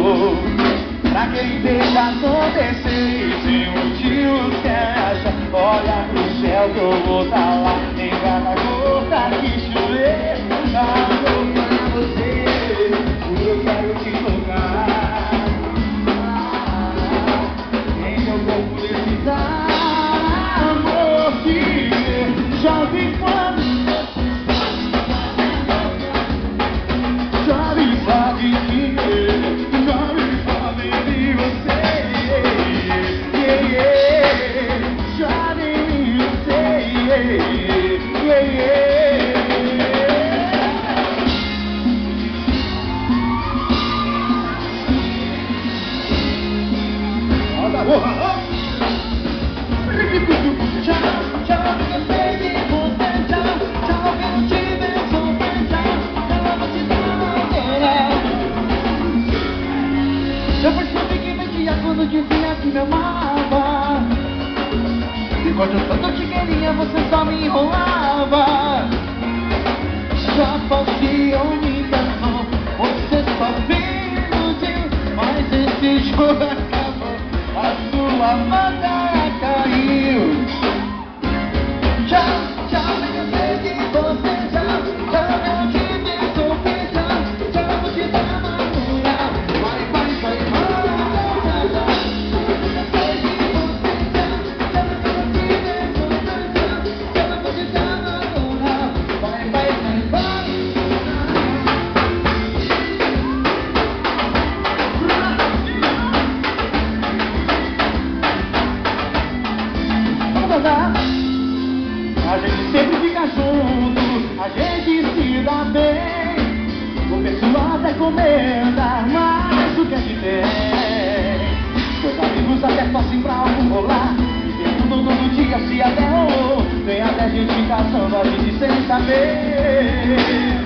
amor. Pra quem deixa acontecer e sem motivo se acha. Olha pro céu que eu vou tá lá em cada gota que chover. Amor pra você, eu quero te tocar. Em meu corpo necessitar amor que jovem quando jovem sabe que jovem sabe de você. Jovem de você. Olha porra! Eu percebi que mentia quando dizia que me amava. Enquanto eu tanto te queria, você só me enrolava. Já falsiou, me enganou, você só me iludiu. Mas esse jogo acabou, a sua manda caiu. Tchau, tchau, eu sei de você, tchau, tchau, eu te desculpe, tchau, tchau, vou te dar uma mulher. Vai, vai, vai, vai, eu sei de você, tchau, tchau, eu te desculpe, tchau, tchau, vou te dar uma mulher. Vai, vai, vai, vai. Vamos dançar. A gente sempre fica junto, a gente se dá bem. O pessoal até comenta, mas o que a gente tem? Meus amigos até torcem pra algo rolar. E perguntam todo dia se até rolou. Tem até gente casando a gente sem saber.